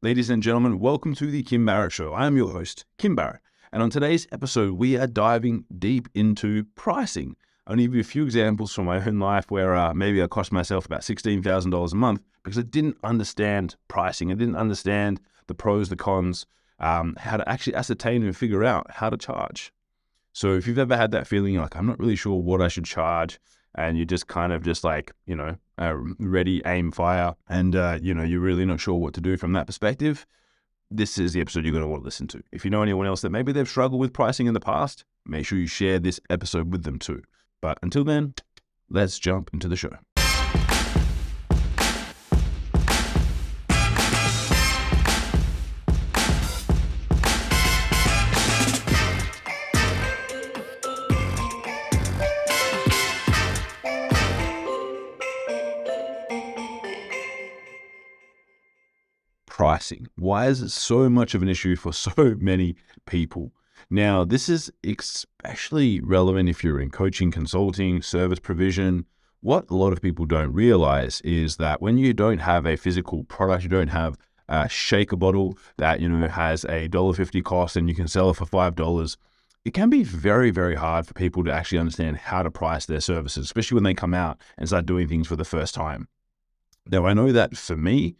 Ladies and gentlemen, welcome to the Kim Barrett Show. I am your host, Kim Barrett. And on today's episode, we are diving deep into pricing. I'll give you a few examples from my own life where maybe I cost myself about $16,000 a month because I didn't understand pricing. I didn't understand the pros, the cons, how to actually ascertain and figure out how to charge. So if you've ever had that feeling like, I'm not really sure what I should charge, and you're just kind of just like, ready, aim, fire, and, you're really not sure what to do from that perspective, this is the episode you're going to want to listen to. If you know anyone else that maybe they've struggled with pricing in the past, make sure you share this episode with them too. But until then, let's jump into the show. Pricing. Why is it so much of an issue for so many people? Now, this is especially relevant if you're in coaching, consulting, service provision. What a lot of people don't realize is that when you don't have a physical product, you don't have a shaker bottle that, has a $1.50 cost and you can sell it for $5, it can be very, very hard for people to actually understand how to price their services, especially when they come out and start doing things for the first time. Now, I know that for me,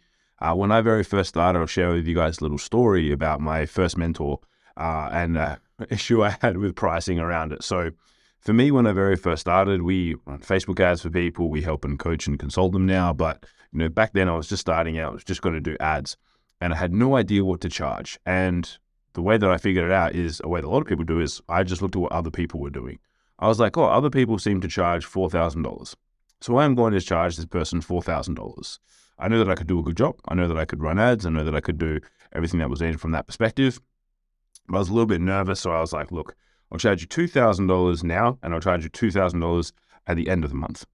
when I very first started, I'll share with you guys a little story about my first mentor and issue I had with pricing around it. So for me, when I very first started, we run Facebook ads for people. We help and coach and consult them now. But back then I was just starting out. I was just going to do ads and I had no idea what to charge. And the way that I figured it out is a way that a lot of people do is I just looked at what other people were doing. I was like, other people seem to charge $4,000. So I'm going to charge this person $4,000. I know that I could do a good job. I know that I could run ads. I know that I could do everything that was needed from that perspective. But I was a little bit nervous. So I was like, look, I'll charge you $2,000 now, and I'll charge you $2,000 at the end of the month.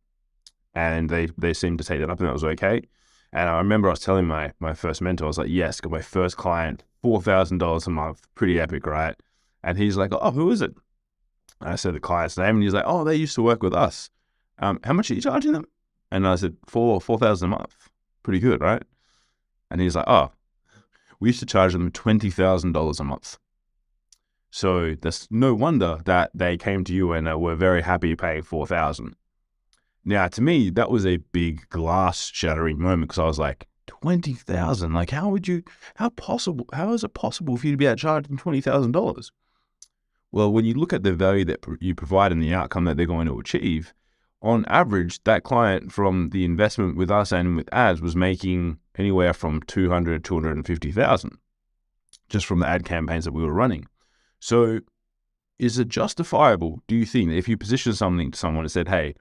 And they seemed to take that up, and that was okay. And I remember I was telling my first mentor, I was like, yes, got my first client, $4,000 a month. Pretty epic, right? And he's like, oh, who is it? And I said the client's name, and he's like, oh, they used to work with us. How much are you charging them? And I said, $4,000 a month. Pretty good, right? And he's like, oh, we used to charge them $20,000 a month. So there's no wonder that they came to you and were very happy paying $4,000. Now, to me, that was a big glass shattering moment because I was like, $20,000? Like, how is it possible for you to be able to charge them $20,000? Well, when you look at the value that you provide and the outcome that they're going to achieve, on average, that client from the investment with us and with ads was making anywhere from $200,000 to $250,000 just from the ad campaigns that we were running. So is it justifiable, do you think, that if you position something to someone and said, hey,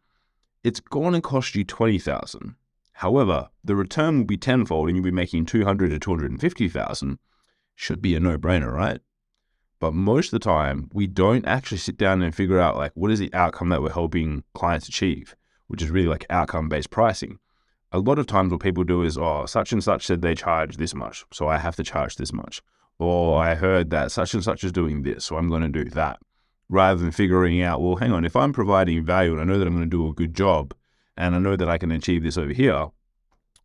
it's going to cost you $20,000. However, the return will be tenfold and you'll be making $200,000 to $250,000, should be a no-brainer, right? But most of the time, we don't actually sit down and figure out like what is the outcome that we're helping clients achieve, which is really like outcome-based pricing. A lot of times what people do is, such and such said they charge this much, so I have to charge this much. Or I heard that such and such is doing this, so I'm going to do that. Rather than figuring out, well, hang on, if I'm providing value and I know that I'm going to do a good job and I know that I can achieve this over here,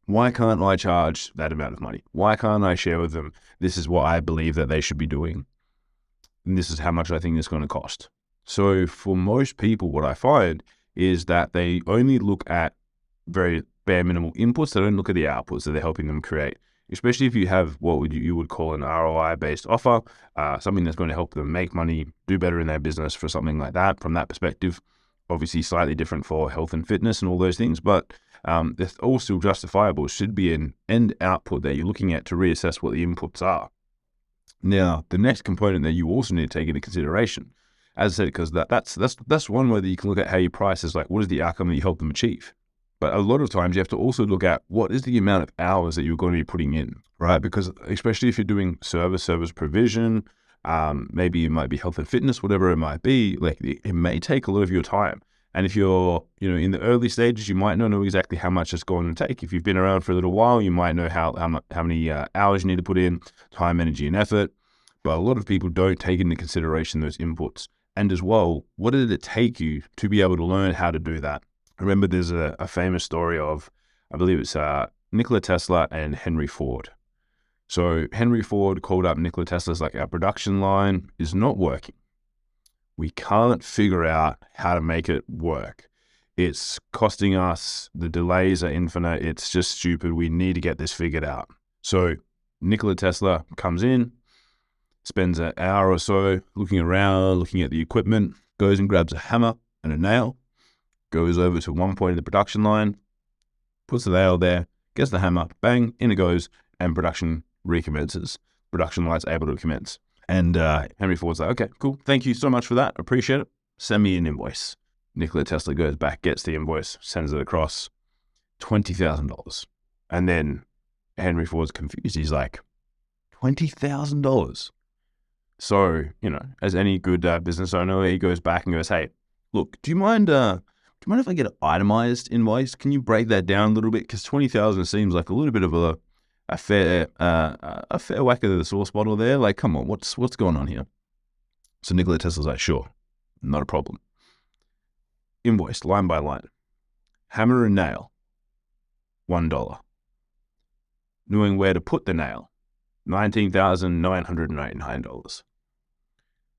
why can't I charge that amount of money? Why can't I share with them, this is what I believe that they should be doing? And this is how much I think it's going to cost. So for most people, what I find is that they only look at very bare minimal inputs. They don't look at the outputs that they're helping them create, especially if you have what you would call an ROI-based offer, something that's going to help them make money, do better in their business for something like that. From that perspective, obviously slightly different for health and fitness and all those things, but they're all still justifiable. It should be an end output that you're looking at to reassess what the inputs are. Now, the next component that you also need to take into consideration, as I said, because that's one way that you can look at how you price is like, what is the outcome that you help them achieve? But a lot of times you have to also look at what is the amount of hours that you're going to be putting in, right? Because especially if you're doing service provision, maybe it might be health and fitness, whatever it might be, like it may take a lot of your time. And if you're, in the early stages, you might not know exactly how much it's going to take. If you've been around for a little while, you might know how many hours you need to put in, time, energy, and effort. But a lot of people don't take into consideration those inputs. And as well, what did it take you to be able to learn how to do that? I remember there's a famous story of, I believe it's Nikola Tesla and Henry Ford. So Henry Ford called up Nikola Tesla's like, our production line is not working. We can't figure out how to make it work. It's costing us, the delays are infinite. It's just stupid. We need to get this figured out. So Nikola Tesla comes in, spends an hour or so looking around, looking at the equipment, goes and grabs a hammer and a nail, goes over to one point of the production line, puts the nail there, gets the hammer, bang, in it goes, and production recommences. Production line's able to commence. And Henry Ford's like, okay, cool. Thank you so much for that. Appreciate it. Send me an invoice. Nikola Tesla goes back, gets the invoice, sends it across, $20,000. And then Henry Ford's confused. He's like, $20,000. So, as any good business owner, he goes back and goes, hey, look, do you mind if I get an itemized invoice? Can you break that down a little bit? Because 20,000 seems like a little bit of a fair whack of the sauce bottle there. Like, come on, what's going on here? So Nikola Tesla's like, sure, not a problem. Invoice, line by line. Hammer and nail, $1. Knowing where to put the nail, $19,999.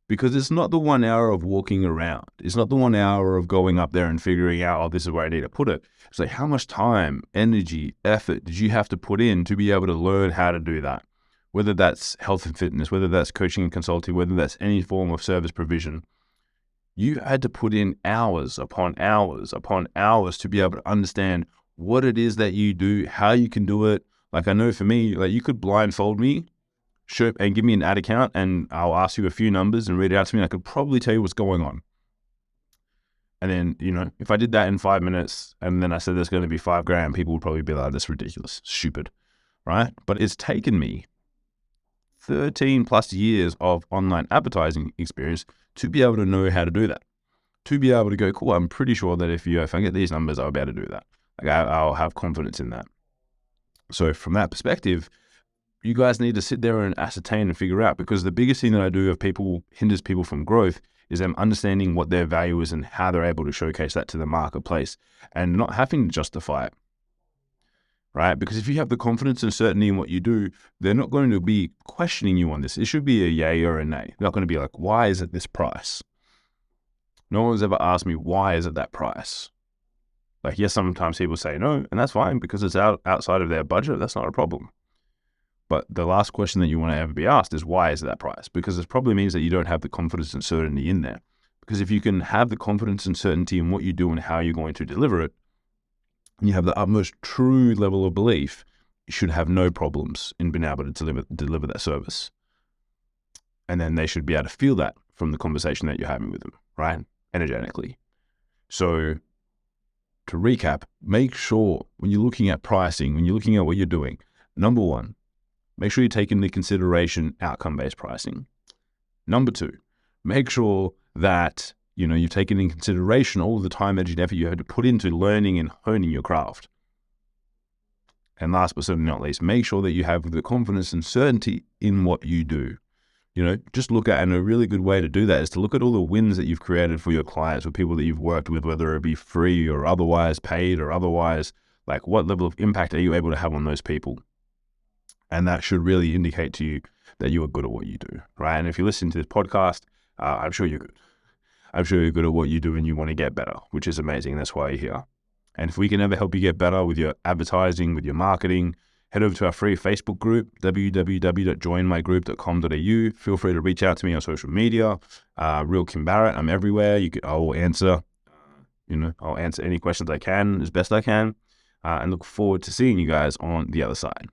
Because it's not the 1 hour of walking around. It's not the 1 hour of going up there and figuring out, oh, this is where I need to put it. It's like, how much time, energy, effort did you have to put in to be able to learn how to do that? Whether that's health and fitness, whether that's coaching and consulting, whether that's any form of service provision, you had to put in hours upon hours upon hours to be able to understand what it is that you do, how you can do it. Like, I know for me, like, you could blindfold me, and give me an ad account, and I'll ask you a few numbers and read it out to me. I could probably tell you what's going on. And then, if I did that in 5 minutes and then I said there's going to be $5,000, people would probably be like, that's ridiculous, stupid, right? But it's taken me 13 plus years of online advertising experience to be able to know how to do that, to be able to go, cool, I'm pretty sure that if I get these numbers, I'll be able to do that. Like, I'll have confidence in that. So from that perspective, you guys need to sit there and ascertain and figure out, because the biggest thing that I do hinders people from growth is them understanding what their value is and how they're able to showcase that to the marketplace and not having to justify it, right? Because if you have the confidence and certainty in what you do, they're not going to be questioning you on this. It should be a yay or a nay. They're not going to be like, why is it this price? No one's ever asked me, why is it that price? Like, yes, sometimes people say no, and that's fine because it's outside of their budget. That's not a problem. But the last question that you want to ever be asked is, why is that price? Because it probably means that you don't have the confidence and certainty in there. Because if you can have the confidence and certainty in what you do and how you're going to deliver it, and you have the utmost true level of belief, you should have no problems in being able to deliver that service. And then they should be able to feel that from the conversation that you're having with them, right? Energetically. So to recap, make sure when you're looking at pricing, when you're looking at what you're doing, number one, make sure you take into consideration outcome-based pricing. Number two, make sure that you've taken into consideration all of the time, energy, and effort you have to put into learning and honing your craft. And last but certainly not least, make sure that you have the confidence and certainty in what you do. Just look at, and a really good way to do that is to look at all the wins that you've created for your clients, with people that you've worked with, whether it be free or otherwise paid or otherwise. Like, what level of impact are you able to have on those people? And that should really indicate to you that you are good at what you do, right? And if you listen to this podcast, I'm sure you're good. I'm sure you're good at what you do and you want to get better, which is amazing. That's why you're here. And if we can ever help you get better with your advertising, with your marketing, head over to our free Facebook group, www.joinmygroup.com.au. Feel free to reach out to me on social media. Real Kim Barrett, I'm everywhere. I will answer, I'll answer any questions I can as best I can, and look forward to seeing you guys on the other side.